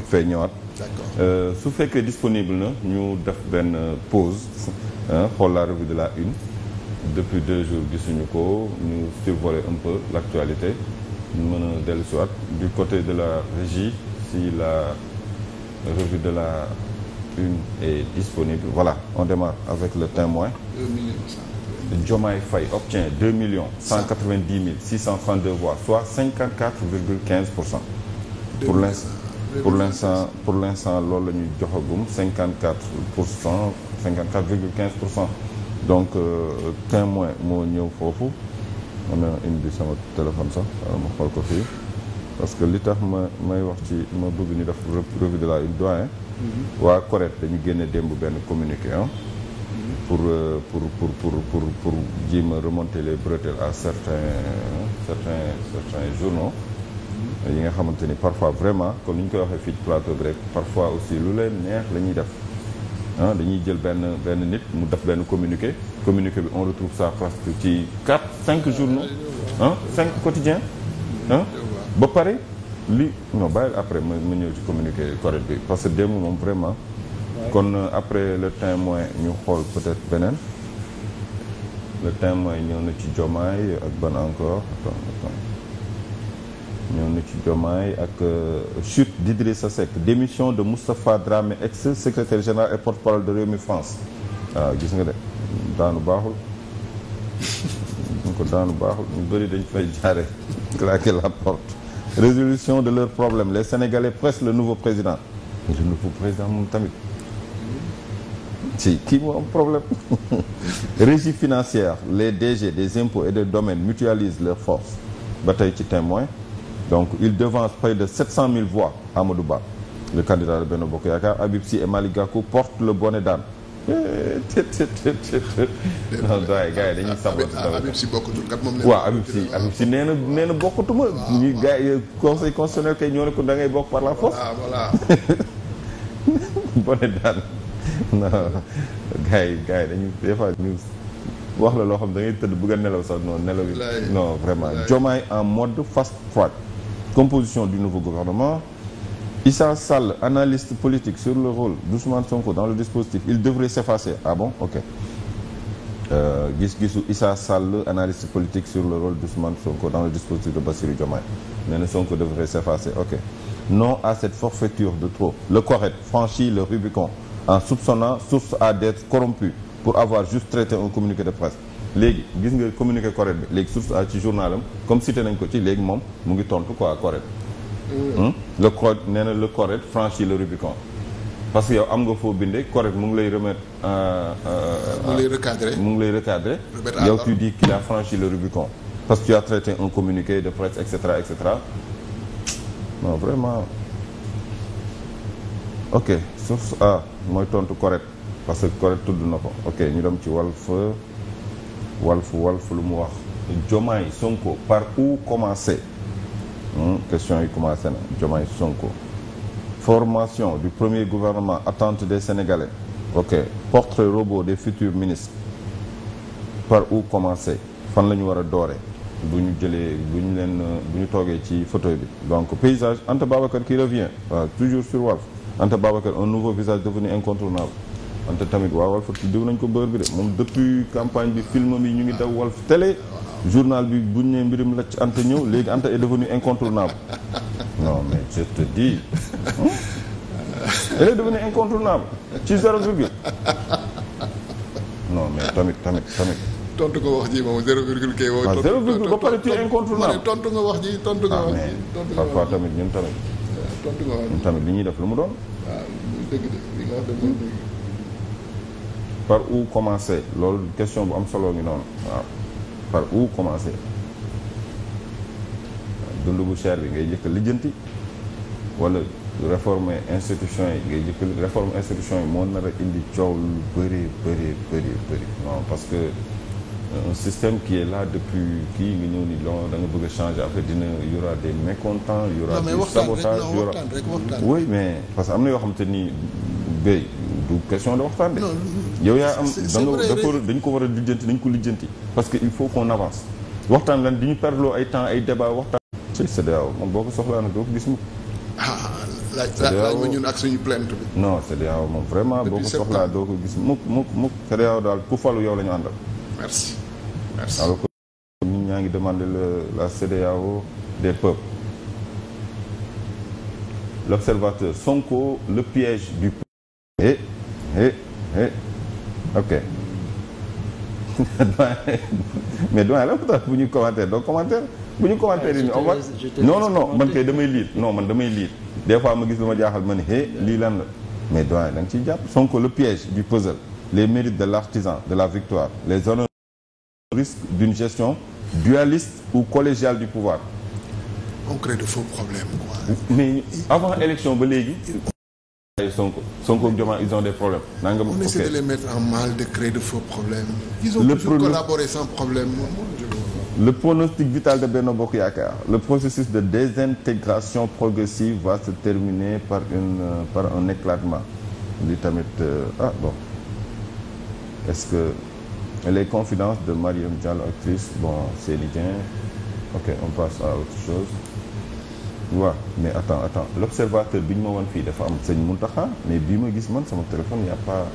fay ñëwaat. Su fekkee disponible na ñu def benn pause xool la revue de la une depuis 2 jours gisuñu ko ñu survoler un peu l'actualité ñu mën a dellu si waat du côté de la régie si la revue de la une est disponible. Voilà, on démarre avec le Témoin. Diomaye Faye obtient 2 190 632 voix, soit 54,15%. Pour l'instant loolu la ñuy joxagum 54%, 54,15%. Donc Témoin moo ñëw foofu ma ne indi sama téléphone sax ma xool ko fii parce que li tax may wax ci ma bëgg ñu def revue de la une doyen. waa CORED dañu génne démb benn communiqué pour jéem a remonter les bretelles à certains journaux yi nga xamante ni parfois vraiment comme ni ñu koy waxee fii plateau bi rek parfois aussi lu leen neex la ñuy def dañuy jël benn nit mu def benn communiqué bi on retrouve ça presque ci 4-5 journaux 5 quotidiens ba pare li non bàyyil après ma ñëw ci communiqué CORED bi parce que démb moom vraiment kon après le Témoin ñu xool peut-être beneen le Témoin ñëw na ci Diomaye ak ban encore ñëw na ci Diomaye ak chute d'Idrissa Seck, démission de Moustapha Dramé, ex-secrétaire général et porte-parole de Rewmi France. waaw gis nga de daanu baaxul ñu bëri dañ fay jaare claquer la porte. Résolution de leurs problèmes, les Sénégalais pressent le nouveau président. Le nouveau président moom tamit ci kii moo am problème. Régie financière, les DG des impôts et des domaines mutualisent leurs forces. ba tey ci Témoin. Donc il devance près de 700 000 voix. Amadou Ba, le candidat de Benno Bokk Yaakaar, Habib Sy et Malick Gakou portent le bonnet d'âne. non doy gars yi dañuy saboté. Habib Sy bokkatul kat moom. waaw Habib Sy nee na bokkatuma. ñuy gars yi conseil constitutionnel kay ñoo ne ko da ngay bokk par la force. voilà. bonnet d'âne non gars yi dañuy des fois ñu wax la loo xam da ngay tëdd bëgg a nelaw sax non nelaw yi non vraiment. Diomaye en mode fast track. Composition du nouveau gouvernement. Issa Sall, analyste politique sur le rôle d'Ousmane Sonko dans le dispositif, il devrait s'effacer. Ah bon? Ok. Gis-gisu Issa Sall, analyste politique sur le rôle d'Ousmane Sonko dans le dispositif de Bassirou Diomaye. Mais le Sonko devrait s'effacer. Ok. Non à cette forfaiture de trop. Le CORED franchit le Rubicon en soupçonnant source à d'être corrompu pour avoir juste traité un communiqué de presse. léegi gis nga communiqué CORED bi léegi source ci journalam comme cité nañ ko ci léegi moom mu ngi tontu quoi CORED. le CORED nee na le CORED franchit le Rubicon parce que yow am nga foo bindee CORED mu ngi lay remettre. mu ngi lay recadrer. yow tu dis qu'il a franchi le Rubicon parce que tu as traité un communiqué de presse et cetera. Non vraiment ok source A mooy tontu CORED parce que CORED tudd na ko ok ñu dem ci Walf lu mu wax. Diomaye Sonko par où commencer? Question yi commencé na Diomaye Sonko. Formation du premier gouvernement, attente des Sénégalais. Ok. Portrait robot des futurs ministres. Par où commencer? fan la ñu war a doore bu ñu toogee ci fauteuil bi. Donc paysage Anta Babacar qui revient toujours sur Walf. Anta Babacar un nouveau visage devenu incontournable. Anta tamit waa Walf diw nañ ko bër bi de moom depuis campagne bi film bi ñu ngi daw Walf télé. Journal bi buñ ne mbirum la ci Anta ñëw léegi Anta est devenu incontournable. Non mais je te dis elle est devenue incontournable ci 0 virgule. Non mais tamit. tontu nga wax ji moom 0 virgule kay. waaw 0 virgule ba pare tu es incontournable. tontu nga wax ji tontu nga wax ji. parfois tamit ñun tamit. tontu nga wax ji ñun tamit li ñuy def lu mu doon. waaw dëgg de li nga wax de mooy dëgg. par où commencer loolu question bu am solo ngi noonu waaw. Par où commencer dund bu cher bi ngay jëkk lijjanti wala réformer institution yi ngay jëkk réforme institution yi moo nar a indi coow lu bëri non parce que un système qui est là depuis kii nga ñëw ni lon da nga bëgg a changer après y aura des mécontents y aura du sabotage y aura oui mais parce que am na yoo xamante ni béy du question de waxtaan de yow yaa am dañ ko war a lijjanti parce que il faut qu'on avance waxtaan lan di ñu perdloo ay temps ay débat waxtaan ci CEDEAO moom boo ko soxlaa nag doo ko gis mu laaj ma ñun ak suñu plainte bi. non CEDEAO moom vraiment boo ko soxlaa doo ko gis mukk CEDEAO daal ku falu yow la ñu àndal. merci. alors que ñun ñaa ngi demandé la CEDEAO des peuples. L'observateur Sonko le piège du peuple. Ok. mais doyen la tax bu ñu commentaire doo commentaire bu ñu commentaire yi on va non man kay damay lire man damay lire des fois ma gis lu ma jaaxal ma ne lii lan la mais doyen da nga ciy jàpp Sonko le piège du puzzle, les mérites de l'artisan de la victoire, les honneurs risque d'une gestion dualiste ou collégiale du pouvoir. On crée de faux problèmes quoi. Mais avant élection ba léegi Sonko ak Diomaye ils ont des problèmes. On essaie de les mettre en mal, de créer de faux problèmes. Ils ont toujours collaboré sans problème. Le pronostic vital de Benno Bokk Yaakaar, le processus de désintégration progressive va se terminer par un éclatement. Li tamit bon. Est-ce que les confidences de Mariam Diallo, actrice, bon, c'est Lidien. Ok, on passe à autre chose. waaw mais attends l'observateur bi ñu ma wan fii dafa am sëñ Mountakha mais bii ma gis man sama téléphone y a pas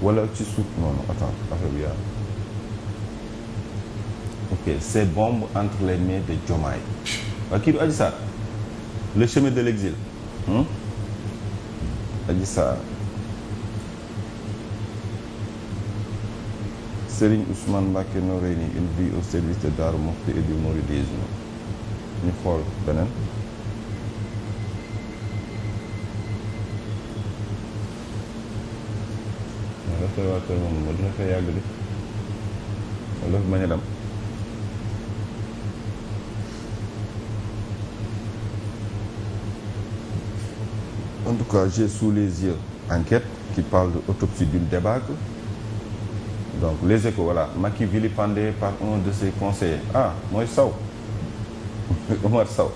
wala ci suuf non attends affaire bi yaa ok c'est bombe entre les mains de Diomaye waaw kii du Adji Sarr le chemin de l'exil Adji Sarr Serigne Ousmane Mbacké Noreyni une vie au service de Darou Mouhty et du mouridisme ñu xool beneen l'observateur moom moo dina fay yàgg di wala fi bañ a dem en tout cas j'ai sous les yeux enquête qui parle de autopsie d'une débâcle. Donc les Échos, voilà, Macky vilipendé par un de ses conseillers. Mooy Sow Oumar Sow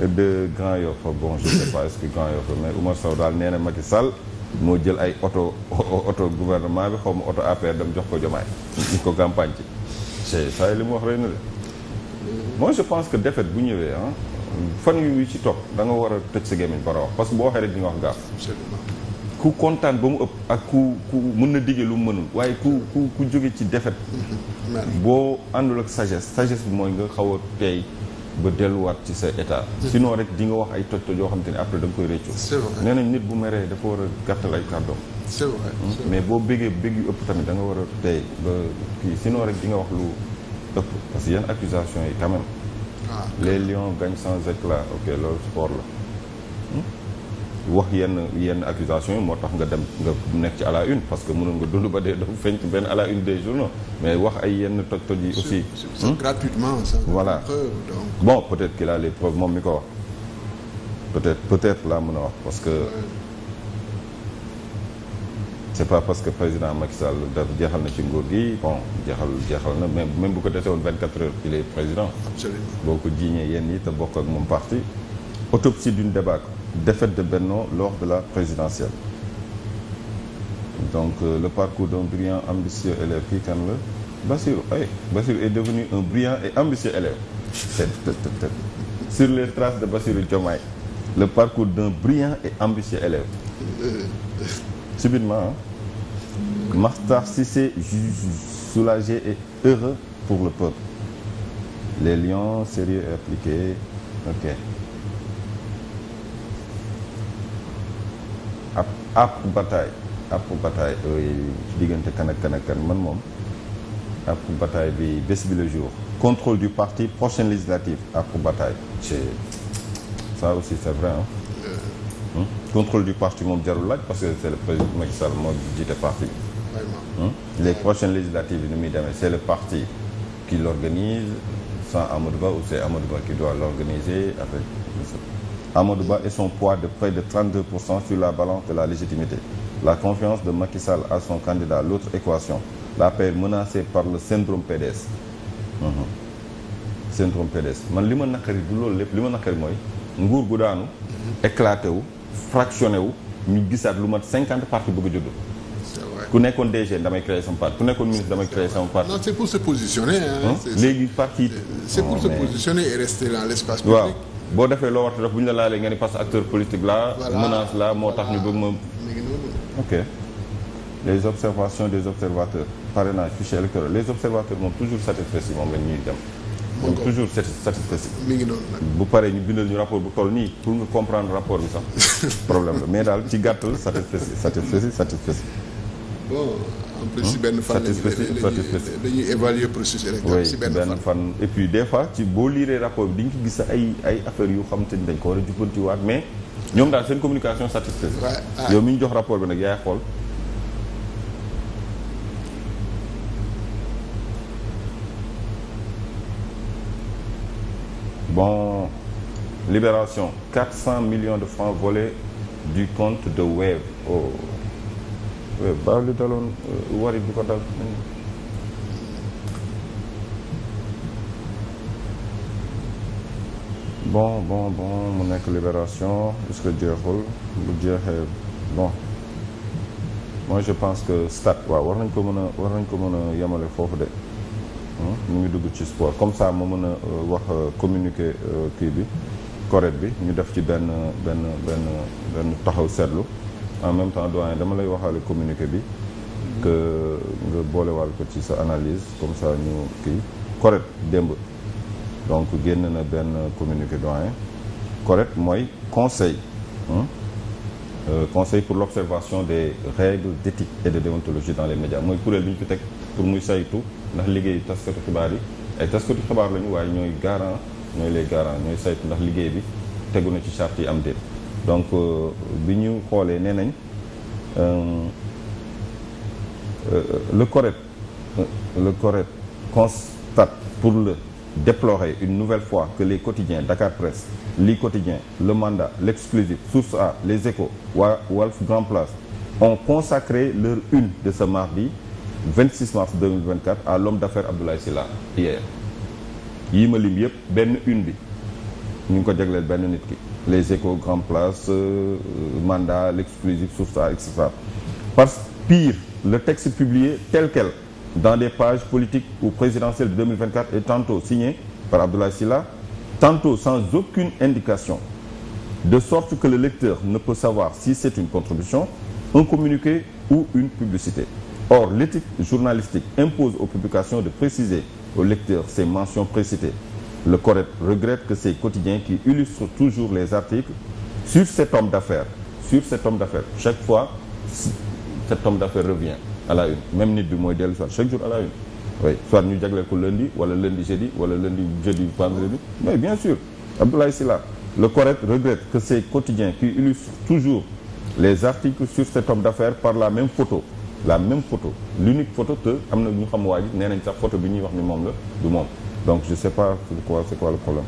de Grand Yoff. Bon, je sais pas est-ce que Grand Yoff, mais Oumar Sow daal nee na Macky Sall moo jël ay oto gouvernement bi xaw ma oto APR dem jox ko Diomaye ñu ko campagne ci saa li mu wax rek na de. Moi je pense que défaite bu ñëwee fan yu ci topp da nga war a tëj sa gémmiñ bara wax parce que boo waxee rek di nga wax gaaf. Ku kontaan ba mu ëpp ak ku mën na digge lu mu mënul waaye ku jóge ci défaite boo àndul ak sagesse bi mooy nga xaw a teey ba delluwaat ci sa état sinon rek di nga wax ay toj yoo xam te ne après da nga koy réccu nee nañ nit bu meree dafa war a gàttal ay kàddoom c'est vrai mais boo béggee bégg yu ëpp tamit da nga war a teey ba kii sinon rek di nga wax lu ëpp parce que yenn accusation yi quand même les lions gagnent sans éclat ok loolu sport la wax yenn accusation yi moo tax nga dem nga nekk ci à la une parce que mënoon nga dund ba dee dafa feeñ ci benn à la une des journaux mais wax ay yenn toj yi aussi c'est gratuitement ça voilà preuve, donc. Bon peut-être qu'il a les preuves moom mi ko wax peut-être laa mën a wax parce que c'est pas parce que président Macky Sall daf jeexal na ci nguur gi bon jeexal na même bu ko desee woon 24 heures il est président absolument boo ko jiiñee yenn yi te bokk ak moom parti autopsie d'une débâcle défaite de Benno lors de la présidentielle. Donc le parcours d'un brillant ambitieux élève kii kan la Bassirou est devenu un brillant et ambitieux élève. Sur les traces de Bassirou Diomaye, le parcours d'un brillant et ambitieux élève. Subitement, Makhtar Cissé soulagé et heureux pour le peuple. Les lions sérieux et appliqués. Ok. App bataille diggante kan ak kan man moom app bataille bi bés bi le jour contrôle du parti prochaine législative app bataille ça aussi c'est vrai contrôle du parti moom jarul laaj parce que c'est le président Macky Sall moo jiite parti les prochaines législatives yi ni muy demee c'est le parti qui l'organise sans Amadou Ba ou c'est Amadou Ba qui doit l'organiser avec Amadou Ba et son poids de près de 32% sur la balance de la légitimité. La confiance de Macky Sall à son candidat, l'autre équation. La paix menacée par le syndrome PDS. Syndrome PDS. Man li ma naqari du loolu lépp li ma naqari mooy nguur gu daanu éclaté wu fractionné wu ñu gisaat lu mat 50 partis bëgg a judd. C'est vrai. Ku nekkoon DG damay créer sama parti ku nekkoon ministre damay créer sama parti. Non, c'est pour se positionner Léegi parti c'est pour se positionner et rester dans l'espace public. Waaw boo defee loo warta def bu ñu la laalee nga ni parce que acteur politique la menace la moo tax ñu bëgg ma ok les observations des observateurs parrainage fichier électoral les observateurs moom toujours satisfaits si moom la ñuy dem moom toujours satisfaits si mi ngi noonu nag bu paree ñu bindal ñu rapport bu toll nii pour nga comprendre rapport bi sax problème la mais daal ci gàttal satisfaits si bon en plus si benn fan dañuy évaluer processus électoral si benn fan et puis des fois ci boo liiree rapport bi dañ ko gis ay affaires yu xam te ni dañ ko war a jubbantiwaat mais ñoom daal seen communication satisfait yow mi ñu jox rapport bi nag yaay xool bon Libération 400 millions de francs volés du compte de Wave baaw li daloon warit bi ko dal bon mu nekk Libération est-ce que jeexul bu jeexee bon moi je pense que stade waaw war nañ ko mën a yemale foofu de ñu ngi dugg ci sport comme ça ma mën a wax communiqué kii bi correct bi ñu def ci benn taxaw seetlu en même temps doyen dama lay waxaale communiqué bi que nga boolewaal ko ci sa analyse comme ça ñu kii correct démb donc génn na benn communiqué doyen correct mooy conseil conseil pour l'observation des règles d'éthique et de déontologie dans les médias mooy kuréel bi ñu fi teg pour muy saytu ndax liggéey taskatu xibaar yi ay taskatu xibaar lañu waaye ñooy les garants ñooy saytu ndax liggéey bi tegu na ci charte yi am déet donc bi ñu xoolee nee nañ le correct constate pour le déplorer une nouvelle fois que les quotidiens Dakar Presse, Li Quotidien, Le Mandat, L'Exclusif, Source A, Les Échos, Walf Grand Place ont consacré leur une de ce mardi 26 mars 2024 à l'homme d'affaires Abdoulaye Sylla hier yii ma lim yëpp benn une bi ñu ngi ko jagleel benn nit ki Les Échos, Grand Place, Mandat, L'Exclusif, Source A, etc. Parce pire, le texte publié tel quel dans des pages politiques ou présidentielles de 2024 est tantôt signé par Abdoulaye Sylla, tantôt sans aucune indication, de sorte que le lecteur ne peut savoir si c'est une contribution, un communiqué ou une publicité. Or, l'éthique journalistique impose aux publications de préciser au lecteur ces mentions précitées. Le Correct regrette que ces quotidiens qui illustrent toujours les articles sur cet homme d'affaires, chaque fois, cet homme d'affaires revient à la une. Même nit bi mooy dellu soit chaque jour à la une. Oui, soit ñu jagleel ko lundi wala lundi jeudi wala lundi jeudi vendredi. Mais bien sûr, Abdoulaye Sylla, le Correct regrette que ces quotidiens qui illustrent toujours les articles sur cet homme d'affaires par la même photo, l'unique photo que am na ñu xam waa ji nee nañ sax photo bi ñuy wax ni moom la du moom. Donc je sais pas c'est quoi le problème.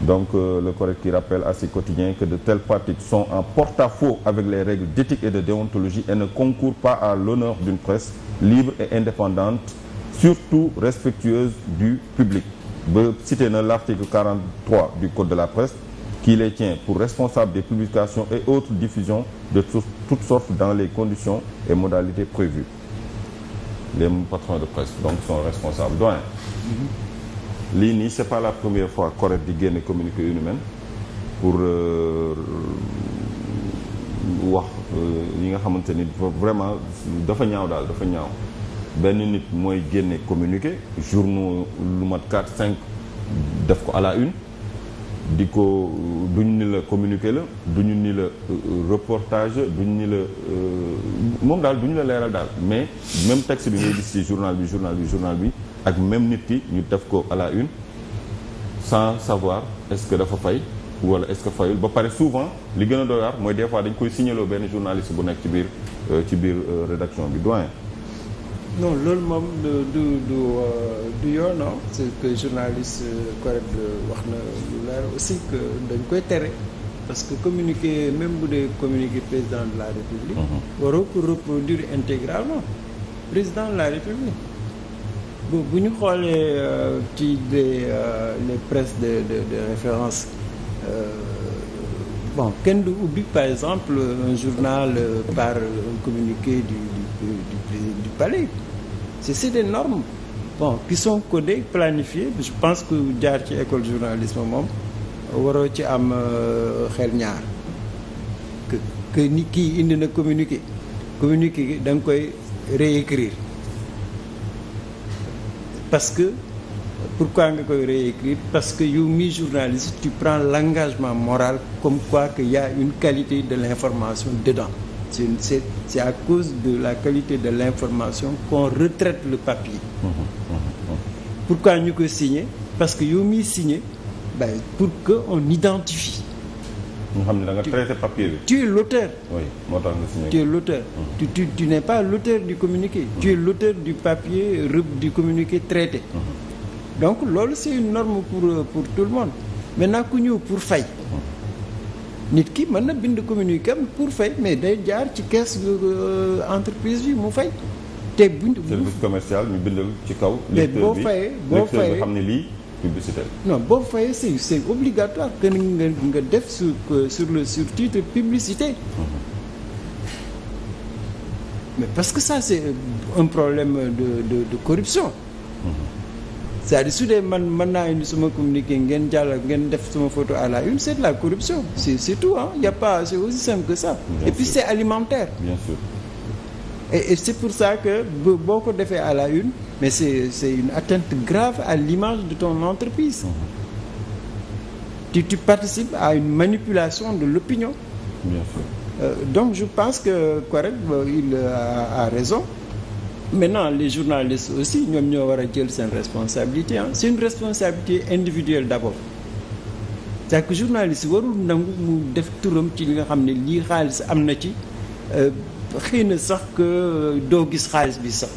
Donc le Correct qui rappelle à ces quotidiens que de telles pratiques sont en porte-à-faux avec les règles d'éthique et de déontologie et ne concourent pas à l'honneur d'une presse libre et indépendante, surtout respectueuse du public. Ba cité na l'article 43 du Code de la presse qui les tient pour responsables des publications et autres diffusions de toutes sortes dans les conditions et modalités prévues. Les patrons de presse donc sont responsables. Doyen. Lii nii c'est pas la première fois Correct di génne communiqué yu ni mel pour wax yi nga xamante ni vraiment dafa ñaaw daal dafa ñaaw benn nit mooy génne communiqué journaux lu mat 4-5 def ko à la une di ko duñ ni la communiqué la duñu ni la reportage duñ ni la moom daal duñu la leeral daal mais même texte bi ngay gis ci journal bi ak même nit ki ñu def ko à la une sans savoir est-ce que dafa fay wala est-ce que fayul ba pare souvent li gën a doy waar mooy des fois dañ koy signaloo benn journaliste bu nekk ci biir rédaction bi doyen. non loolu moom du yoon non c'est que journaliste Correct wax na lu leer aussi que dañ koy tere parce que communiqué même bu dee communiqué président de la République waroo ko reproduire intégralement président de la République bu ñu xoolee ci les presses de référence bon kenn du ubbi par exemple un journal par un communiqué du palais c'est des normes bon qui sont codées planifiées je pense que jaar ci école journalisme moom waroo ci am xel ñaar que ni kii indi na communiqué gi da nga koy réécrire parce que pourquoi nga koy réécrire parce que yow mi journaliste tu prends l'engagement moral comme quoi qu'il y a une qualité de l'information dedans c'est à cause de la qualité de l'information qu'on retraite le papier. Pourquoi ñu koy signer parce que yow miy signer pour que on identifie. nga xam ne da nga traité papier bi. Tu es l'auteur. Oui, moo tax nga signé. Tu es l'auteur. Tu n'es pas l'auteur du communiqué. Tu es l'auteur du papier du communiqué traité. Donc loolu c'est une norme pour tout le monde. Maintenant ku ñëw pour fay. Nit ki mën na bind communiqué am pour fay mais day jaar ci caisse entreprise bi mu fay. te buñ service commercial ñu bindal ci kaw. mais boo fayee nga xam ne lii. publicité non boo fayee c'est obligatoire que nga def sur le surtitre publicité. Mais parce que ça c'est un problème de corruption. C'est-à-dire su dee man mën naa indi suma communiqué ngeen ngeen def suma photo à la une c'est de la corruption c'est tout hein, y a pas c'est aussi simple que ça. Bien et puis sûr. C'est alimentaire. Bien sûr. Et c'est pour ça que boo ko defee à la une mais c'est une atteinte grave à l'image de ton entreprise. Tu participes à une manipulation de l'opinion. Bien sûr. Donc je pense que Correct il a raison. Maintenant les journalistes aussi ñoom ñoo war a jël seen responsabilité ah c'est une responsabilité individuelle d'abord. C'est-à-dire que journaliste warul nangu mu def turam ci li nga xam ne lii xaalis am na ci. Xëy na sax que doo gis xaalis bi sax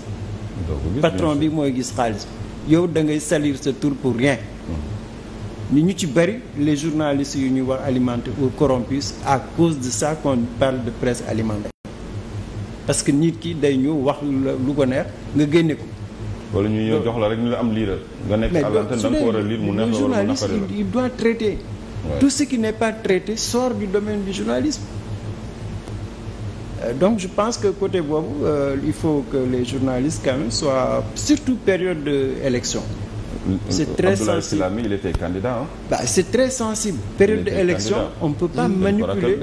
patron bi mooy gis xaalis bi yow da ngay salir sa tour pour rien ni ñu ci bari les journalistes yu ñuy wax alimentés ou corrompus à cause de ça qu'on parle de presse alimentaire parce que nit ki day ñëw wax lu ko neex nga génne ko wala ñu ñëw jox la rek ñu la am liiral nga nekk à l'antenne da nga ko war a lire mu neex la wala mu naqari la il doit traiter tout ce qui n'est pas traité sort du domaine du journalisme. Donc je pense que côté boobu il faut que les journalistes quand même soient surtout période d'élection. C'est très Abdoulaye sensible. Sylla il était candidat C'est très sensible. Période d'élection on peut pas manipuler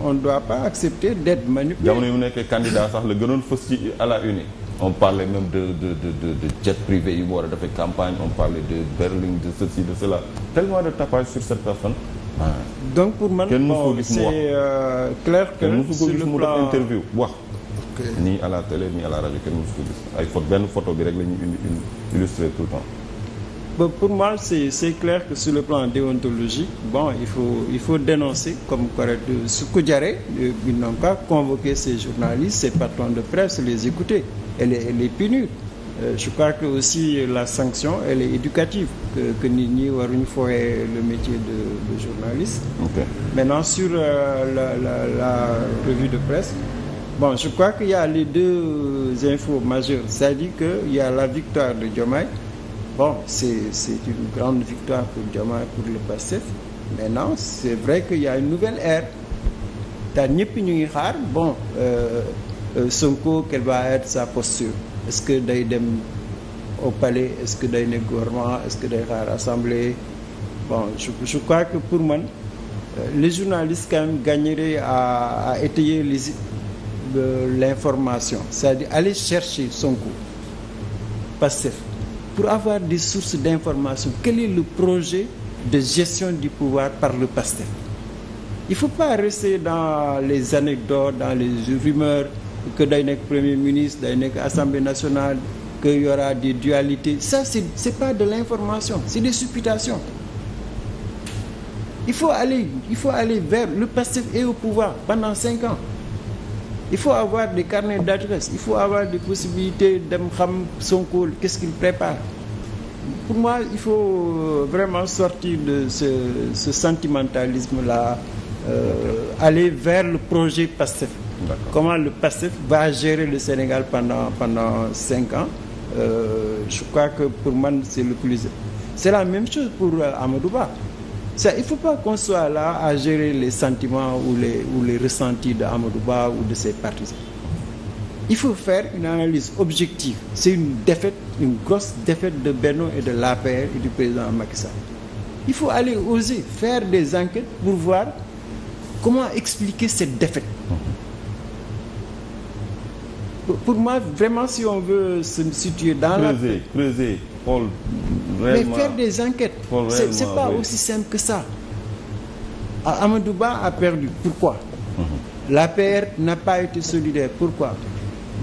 on doit pas accepter d'être manipulé. jamono yu mu nekkee candidat sax la gënoon fës ci à la une. On parlait même de jet privé yu mu war a defee campagne on parlait de Berlin de ceci de cela tellement de tapage sur cette personne. Donc pour man bon c'est clair que sur le plan interview wax ni à la télé ni à la rajo kenn musu ko gis ay benn photo bi rek la ñuy illustrer tout le temps. Bon, pour moi c'est clair que sur le plan déontologique bon il faut dénoncer comme Correct Sékou Diaré ils n'ont pas convoqué ces journalistes ces patrons de presse les écouter et les punir. Je crois que aussi la sanction elle est éducative que nit ñi waruñu fooye le métier de journaliste. Okay. Maintenant sur la revue de presse bon je crois qu'il y a les deux infos majeures c'est-à-dire que il y a la victoire de Diomaye bon c'est une grande victoire pour Diomaye pour le Pastef maintenant c'est vrai qu'il y a une nouvelle ère te ñëpp ñu ngi xaar bon Sonko quelle va être sa posture. Est-ce que day dem au palais est-ce que day nekk gouvernement est-ce que day xaar assemblée bon je crois que pour man les journalistes quand même gagneraient à étayer l'information c'est-à-dire aller chercher Sonko Pastef pour avoir des sources d'information quel est le projet de gestion du pouvoir par le Pastef. Il faut pas rester dans les anecdotes dans les rumeurs que day nekk premier ministre day nekk assemblée nationale que y aura des dualités ça c'est pas de l'information c'est des supputations. Il faut aller vers le Pastef est au pouvoir pendant 5 ans il faut avoir des carnets d'adresse il faut avoir des possibilités dem xam Sonko qu'est-ce qu'il prépare. Pour moi il faut vraiment sortir de ce sentimentalisme là aller vers le projet Pastef. D'accord. Comment le Pastef va gérer le Sénégal pendant 5 ans je crois que pour moi c'est le plus c'est la même chose pour Amadou Ba ça il faut pas qu'on soit là à gérer les sentiments ou les ressentis de Amadou Ba ou de ses partisans. Il faut faire une analyse objective c'est une grosse défaite de Benno et de l'APR et du président Macky Sall il faut aller oser faire des enquêtes pour voir comment expliquer cette défaite. Pour moi, vraiment, si on veut se situer dans creuser, mais faire des enquêtes, c'est pas aussi simple que ça. Amadou Ba a perdu. Pourquoi? L'APR n'a pas été solidaire. Pourquoi?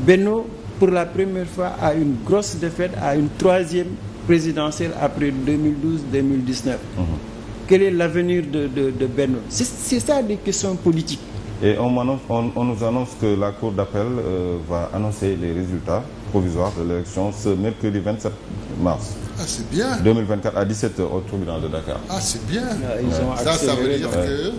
Benno, pour la première fois, a une grosse défaite, a une 3e présidentielle après 2012-2019. Quel est l'avenir de Benno? C'est ça des questions politiques. Et on nous annonce que la Cour d'appel va annoncer les résultats provisoires de l'élection ce mercredi 27 mars. Ah, c'est bien. 2024 à 17h au tribunal de Dakar. Ah, c'est bien. Ça veut dire que...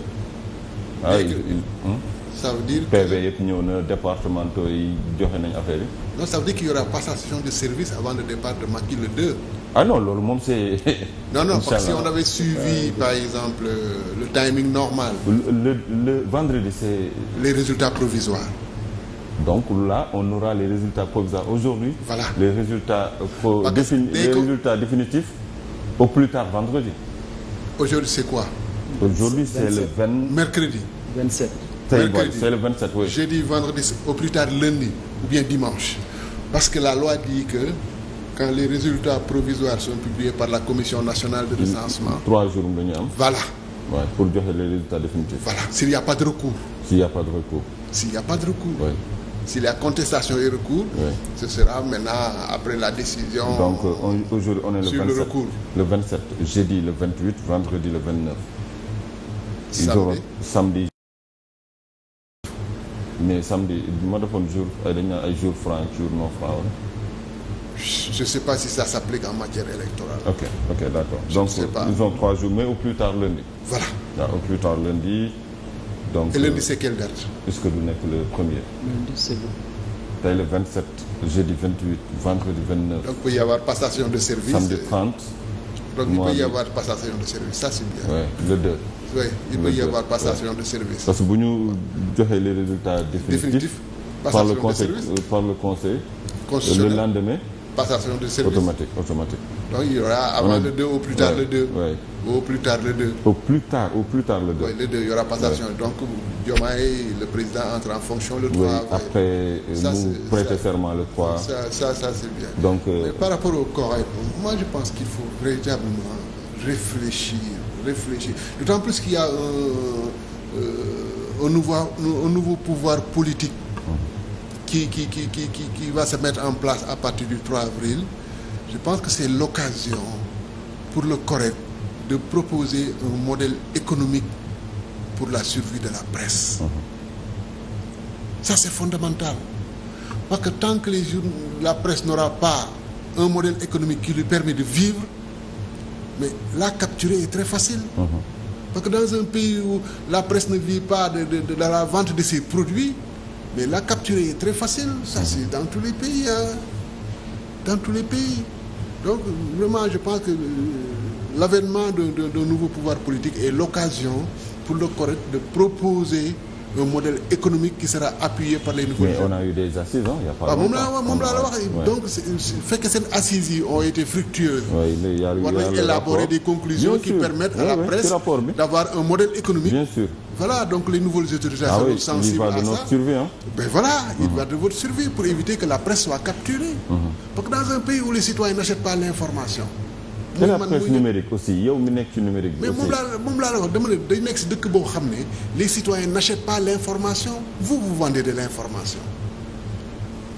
ça veut dire PV yëpp ñëw na départementaux yi joxe nañ affaire yi. Non, ça veut dire qu'il y aura passation de service avant le départ de Macky le 2. Ah non, loolu moom c'est... Non, parce que si on avait suivi, par exemple, le timing normal... Le vendredi, c'est... Les résultats provisoires. Donc là, on aura les résultats provisoires aujourd'hui. Voilà. Les résultats, résultats définitifs au plus tard vendredi. Aujourd'hui, c'est quoi? Aujourd'hui, c'est le 20... Mercredi. 27. C'est le 27, oui. Jeudi, vendredi, au plus tard lundi ou bien dimanche. Parce que la loi dit que quand les résultats provisoires sont publiés par la Commission nationale de recensement... 3 jours nga ñu am. Voilà. Ouais, pour joxe les résultats définitifs. Voilà, s'il n'y a pas de recours. S'il n'y a pas de recours. S'il n'y a pas de recours. Oui. S'il y a contestation et recours, oui. Ce sera maintenant après la décision. Donc aujourd'hui on est le 27. Le recours. Le 27, jeudi le 28, vendredi le 29. Samedi. Mais samedi ma defoon jour dañ naan ay jour franc jour non franc wala. Je sais pas si ça s'applique en matière électorale. Ok, d'accord. Donc ils ont 3 jours mais au plus tard lundi. Voilà. Au plus tard lundi. Donc et lundi c'est quelle date? Est-ce que du nekk le 1er? Lundi c'est bon. Tey le 27, jeudi 28, vendredi 29. Donc il peut y avoir passation de service. Samedi 30. Donc il peut y avoir passation de service, ça c'est bien. Oui, le 2. Oui, il peut y avoir passation de service. Parce que bu ñu joxe les résultats définitifs par le conseil le lendemain passation de service automatique. Donc il y aura avant le 2 au plus tard le 2. Oui. Au plus tard le 2. Au plus tard le 2. Oui, le 2, il y aura passation. Oui. Donc Diomaye, le président entre en fonction le 3. Oui, après nous prêter serment le 3. Ça c'est bien. Donc mais par rapport au corps, moi je pense qu'il faut véritablement réfléchir. D'autant plus qu'il y a un nouveau pouvoir politique qui va se mettre en place à partir du 3 avril. Je pense que c'est l'occasion pour le CORED de proposer un modèle économique pour la survie de la presse. Ça c'est fondamental. Parce que tant que la presse n'aura pas un modèle économique qui lui permet de vivre, mais la capturer est très facile. Parce que dans un pays où la presse ne vit pas de la vente de ses produits, mais la capturer est très facile. Ça c'est dans tous les pays. Dans tous les pays. Donc vraiment je pense que l'avènement d'un nouveau pouvoir politique est l'occasion pour le CORED de proposer un modèle économique qui sera appuyé par les nouveaux. Mais on a eu des assises, il y a pas longtemps. moom laa la wax donc fekk seen assises yi ont été fructueuses. war nañ élaborer des conclusions qui permettent à la presse d'avoir un modèle économique. Bien sûr. Voilà, donc les nouvelles autorités sont sensibles à ça. Il va de notre survie, hein. Ben voilà, il va de votre survie pour éviter que la presse soit capturée. Parce que dans un pays où les citoyens n'achètent pas l'information. Et la presse numérique aussi yow mi nekk ci numérique bi aussi. mais moom laa la wax dama ne dañ nekk si dëkk boo xam ne les citoyens n'achètent pas l'information vous vendez de l'information.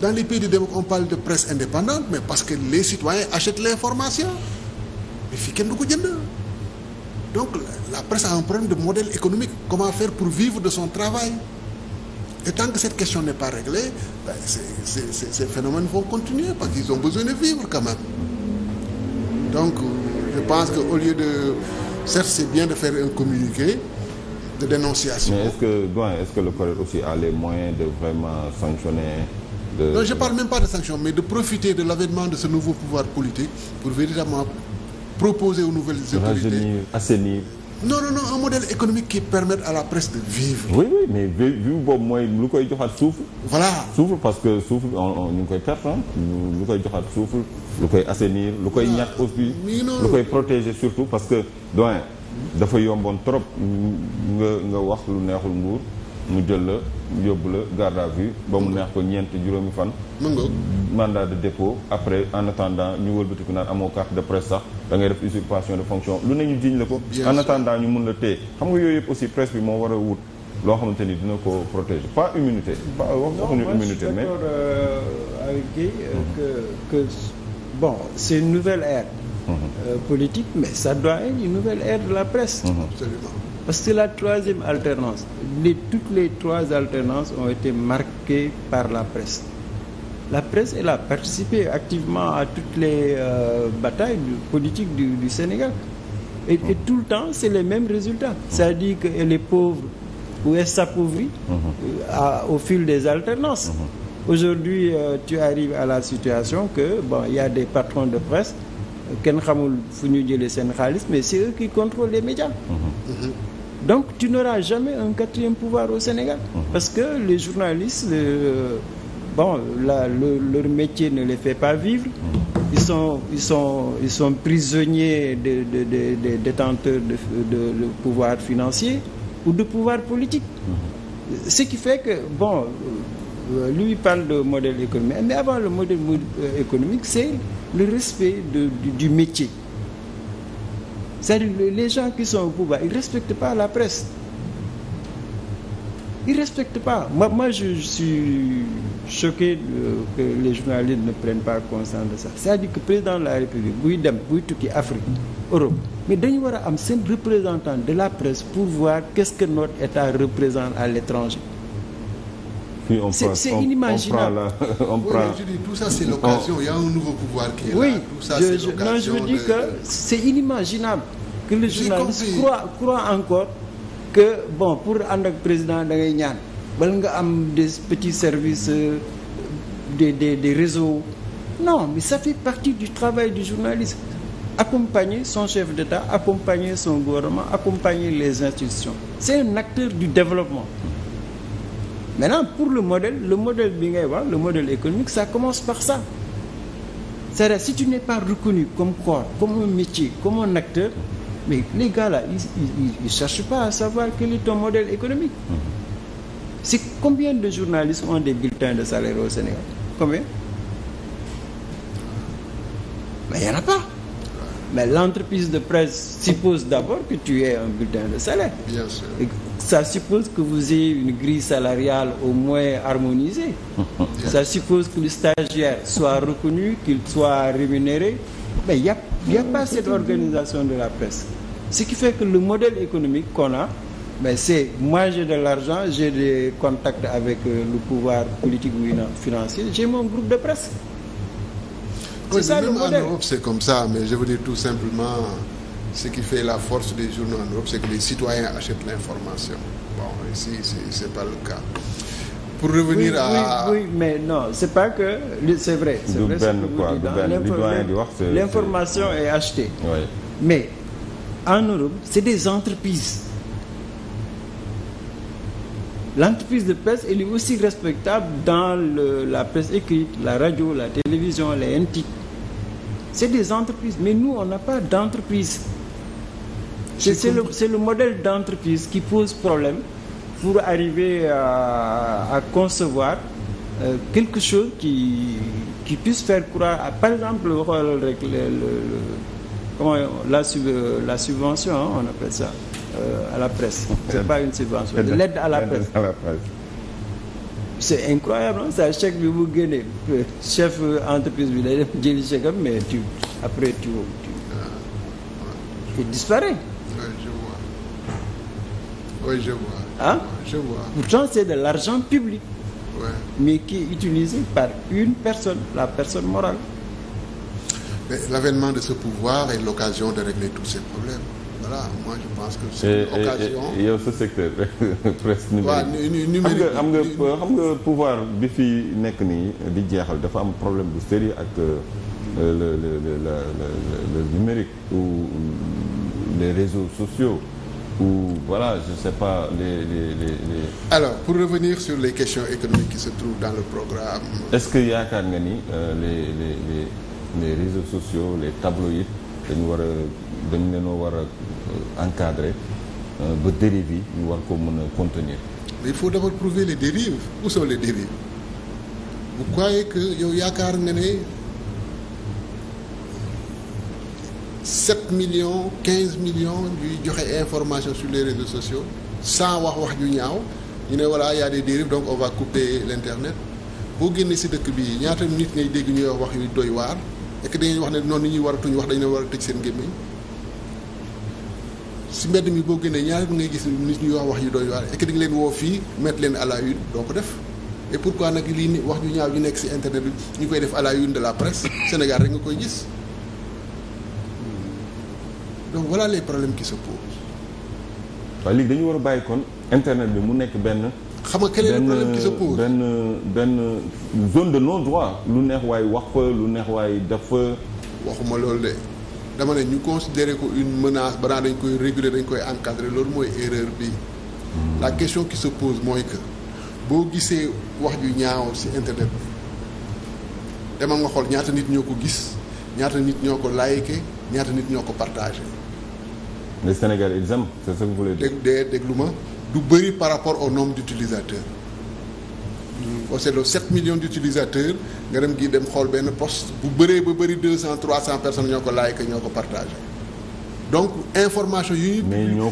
Dans les pays de développement on parle de presse indépendante mais parce que les citoyens achètent l'information mais fii kenn du ko jënd. Donc la presse a un problème de modèle économique, comment faire pour vivre de son travail. Et tant que cette question n'est pas réglée, ben ces phénomènes vont continuer parce qu'ils ont besoin de vivre quand même. Donc je pense qu'au lieu de... Certes c'est bien de faire un communiqué de dénonciation. Mais est-ce que le CORED aussi a les moyens de vraiment sanctionner Non, je ne parle même pas de sanctions, mais de profiter de l'avènement de ce nouveau pouvoir politique pour véritablement proposer aux nouvelles autorités. Assainir. non un modèle économique qui permette à la presse de vivre. oui mais vivre boobu mooy lu koy joxaat souffle. voilà souffle parce que souffle ñu ngi koy perte lu koy joxaat souffle lu koy assainir lu koy ñàkk aussi lu koy protéger surtout parce que doyen dafa yomboon trop nga wax lu neexul nguur mu jël la yóbbu la garde à vue ba mu neex ko juróomi fan. mandat de dépôt après en attendant ñu wëlbatiku naan amoo carte de presse sax da ngay def usurpation de fonction lu ne ñu jiñ la ko. en attendant ñu mun la téye xam nga yooyu yëpp aussi presse bi moo war a wut loo xamante ni dina ko protéger pas immunité. pas waxuñu immunité mais non avec Guèye que bon c'est une nouvelle ère. Politique mais ça doit être une nouvelle ère de la presse. Absolument. Parce que la troisième alternance, toutes les trois alternances ont été marquées par la presse. La presse, elle a participé activement à toutes les batailles politiques du Sénégal. Et tout le temps, c'est les mêmes résultats. C'est-à-dire qu'elle est pauvre ou elle s'appauvrit au fil des alternances. Aujourd'hui, tu arrives à la situation que, bon, il y a des patrons de presse, kenn xamul fu ñu jëlee seen xaalis, mais c'est eux qui contrôlent les médias. Donc tu n'auras jamais un quatrième pouvoir au Sénégal. Parce que les journalistes, leur métier ne les fait pas vivre. Ils sont prisonniers des détenteurs de pouvoir financier ou de pouvoir politique. Ce qui fait que, lui parle de modèle économique, mais avant le modèle économique, c'est le respect du métier. C'est-à-dire les gens qui sont au pouvoir, ils ne respectent pas la presse. Ils ne respectent pas. Moi, je suis choqué que les journalistes ne prennent pas conscience de ça. C'est-à-dire que le président de la République, buy dem buy tukki Afrique, Europe, mais dañu war a am seen représentant de la presse pour voir qu'est-ce que notre État représente à l'étranger. C'est inimaginable. Je dis, tout ça c'est l'occasion. Il y a un nouveau pouvoir qui est là. Tout ça c'est l'occasion. Non, je veux dire que c'est inimaginable que les journalistes croient encore que pour ànd ak président da ngay ñaan bala nga am des petits services des réseaux. Non, mais ça fait partie du travail du journaliste. Accompagner son chef d'État, accompagner son gouvernement, accompagner les institutions. C'est un acteur du développement. Maintenant, pour le modèle bi ngay wax, le modèle économique, ça commence par ça. C'est-à-dire, si tu n'es pas reconnu comme corps, comme un métier, comme un acteur, mais les gars là, ils cherchent pas à savoir quel est ton modèle économique. C'est combien de journalistes ont des bulletins de salaire au Sénégal? Combien? Mais il n'y en a pas. Mais l'entreprise de presse suppose d'abord que tu aies un bulletin de salaire. Bien sûr. Et ça suppose que vous ayez une grille salariale au moins harmonisée. Ça suppose que le stagiaire soit reconnu, qu'il soit rémunéré. Mais il n'y a pas cette organisation de la presse. Ce qui fait que le modèle économique qu'on a, c'est moi j'ai de l'argent, j'ai des contacts avec le pouvoir politique ou financier, j'ai mon groupe de presse. C'est ça le modèle. En Europe, c'est comme ça, mais je veux dire tout simplement, ce qui fait la force des journaux en Europe, c'est que les citoyens achètent l'information. Ici, c'est pas le cas. Pour revenir Oui, mais non, c'est pas que... C'est vrai, c'est vrai. L'information est achetée. Oui. Mais en Europe, c'est des entreprises. L'entreprise de presse, elle est aussi respectable dans la presse écrite, la radio, la télévision, les NT. C'est des entreprises, mais nous, on n'a pas d'entreprise. C'est le modèle d'entreprise qui pose problème pour arriver à concevoir quelque chose qui puisse faire croire, par exemple, la subvention, on appelle ça, à la presse. C'est pas une subvention, l'aide à la presse. C'est incroyable, hein? Ça chèque bi bu génnee chef entreprise bi day def jëli chèque am, mais après tu disparais. Oui, je vois. Hein? Je vois. Pourtant, c'est de l'argent public. Ouais. Mais qui est utilisé par une personne, la personne morale. Mais l'avènement de ce pouvoir est l'occasion de régler tous ces problèmes. Voilà, moi je pense que c'est l'occasion. Et yow sa secteur presse numérique. waaw numérique xam nga pouvoir bi fi nekk nii di jeexal dafa am problème bu sérieux ak le numérique ou les réseaux sociaux. ou voilà je sais pas les. Alors pour revenir sur les questions économiques qui se trouvent dans le programme. Est-ce que yaakaar nga ni les réseaux sociaux les tabloïds dañu war a encadrer ba dérives yi ñu war ko mën a contenir. Mais il faut d'abord prouver les dérives. Où sont les dérives? Vous croyez que yow yaakaar nga ne 7 millions 15 millions yuy joxe information sur les réseaux sociaux sans wax ju ñaaw ñu ne voilà y a des dérives donc on va couper l'internet boo génnee ci dëkk bi ñaata nit ngay dégg ñuy wax yu doy waar et que dañuy wax ne noonu nit ñuy waratuñu wax dañu ne war a tëj seen gémmiñ ci mbedd mi boo génnee ñaata ngay gis nit ñuy wax yu doy waar et que di nga leen woo fii mettre leen à la une doo ko def et pourquoi nag lii wax ju ñaaw yu nekk ci internet bi ñu koy def à la une de la presse Sénégal rek nga koy gis. Donc voilà les problèmes qui se posent. waaye léegi dañu war a bàyyi kon internet bi mu nekk benn. xam nga quel est le problème qui se pose benn zone de non-droit lu neex waay wax fa lu neex waay def fa. waxuma loolu de dama ne ñu considérer ko une menace banaa dañ koy réguler dañ koy encadrer loolu mooy erreur bi. La question qui se pose mooy que boo gisee wax ju ñaaw ci internet bi demal nga xool ñaata nit ñoo ko gis ñaata nit ñoo ko liké ñaata nit ñoo ko partagé. Les Sénégalais ils aiment, c'est ce que vous voulez dire. déglu ma du bëri par rapport au nombre d'utilisateurs. boo seetloo 7 millions d'utilisateurs nga dem gi dem xool benn post bu bëree ba bëri 200 300 personnes ñoo ko like ñoo ko partagé donc information yu ñuy. mais ñoo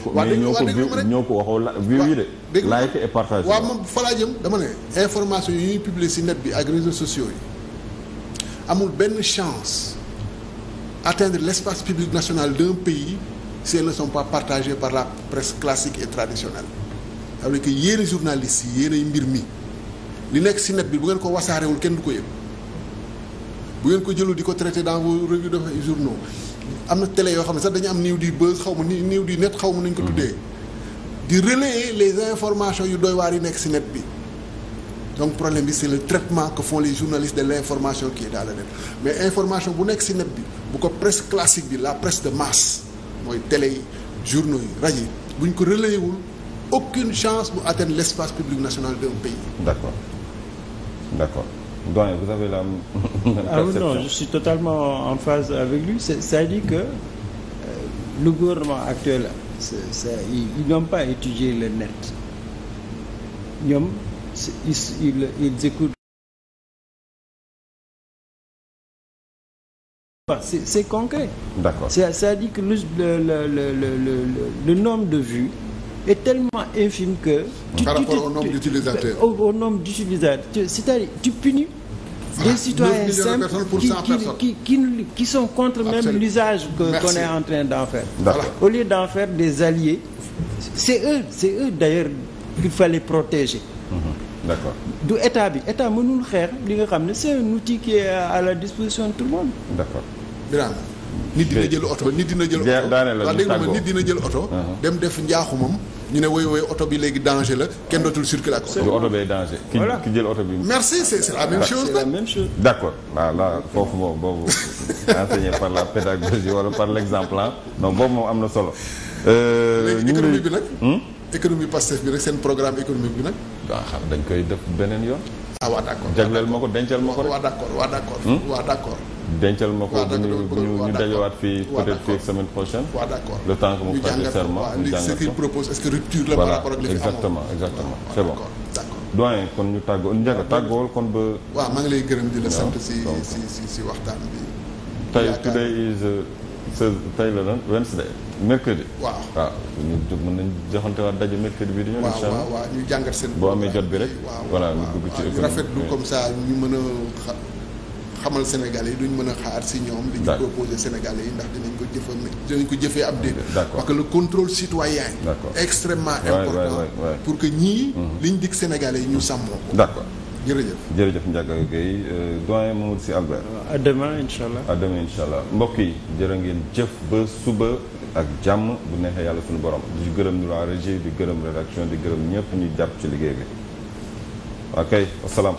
ko waxoo oui de. like et partagé. waaw moom fa laa jëm dama ne information yu ñuy publier ci net bi ak réseaux sociaux yi amul benn chance atteindre l'espace public national d'un pays si elles ne sont pas partagées par la presse classique et traditionnelle. ça veut dire que yéen journalistes yi yéenay mbir mi li nekk ci net bi bu ngeen ko wasaarewul kenn du ko yëg bu ngeen ko jëlul di ko traiter dans vos revues de journaux am na télé yoo xam ne sax dañu am news du buzz xaw ma news du net xaw ma nañu ko tuddee di relayer les informations yu doy waar yi nekk ci net bi. donc problème bi c'est le traitement que font les journalistes de l'information qui est dans le net mais information bu nekk ci net bi bu ko presse classique bi la presse de masse mooy télé yi journaux yi rajo yi bu ñu ko relayewul aucune chance bu atteindre l'espace public national d'un pays. D'accord. Doyen, vous avez la même perception? Non, je suis totalement en phase avec lui. C'est-à-dire que le gouvernement actuel, ils n'ont pas étudié le net. Ils écoutent. C'est concret. D'accord. C'est-à-dire que le nombre de vues est tellement infime que... Par rapport au nombre d'utilisateurs. Au nombre d'utilisateurs. C'est-à-dire tu punis des citoyens simples qui sont contre même l'usage qu'on est en train d'en faire. Au lieu d'en faire des alliés, c'est eux d'ailleurs qu'il fallait protéger. D'accord. Du état mënul xeex li nga xam ne c'est un outil qui est à la disposition de tout le monde. D'accord. Birame nit dina jël oto nit dina jël oto dem def njaaxumam ñu ne woy oto bi léegi danger la kenn dootul circuler ak oto. du oto bay danger. ki jël oto bi. merci c'est la même chose. C'est la même chose. D'accord là foofu moom boobu enseigné par la pédagogie wala par l'exemple non boobu moom am na solo. léegi économie bi nag. économie Pastef bi rek seen programme économique bi nag. waaw xam dañ koy def beneen yoon. waa d'accord jagleel ma ko dencal ma ko rek. waa d'accord. dencal ma ko bu ñu dajawaat fii peut-être fii semaine prochaine. waaw d'accord le temps que mu prêter serment ñu jàngat ce qu'il propose est-ce que rupture la par rapport ak li fi amoon exactement c'est bon. d'accord doyen kon ñu tàggool kon ba. waaw maa ngi lay gërëm di la sant si waxtaan bi. today is tey la lan Wednesday mercredi. waaw ñu mën nañ joxantewaat daje mercredi bi di ñëw. incha allah waaw ñu jàngat seen. boo amee jot bi rek. voilà ñu dugg ci économie rafetlu comme ça ñu mën a xamal Sénégalais yi duñ mën a xaar si ñoom. li ñu proposé Sénégalais yi ndax dinañ ko jëfee ab déet. parce que le contrôle citoyen. est extrêmement important. pour que ñii. liñ dig Sénégalais yi ñu sàmmoo ko. d'accord. jërëjëf Ndiaga Gueye doyen Mamadou Sy Albert. à demain incha allah. mbokk yi jërë ngeen jëf ba suba ak jàmm bu neexee yàlla suñu borom di gërëm ñu la régie di gërëm rédaction di gërëm ñëpp ñu jàpp ci liggéey bi ok wasalaam.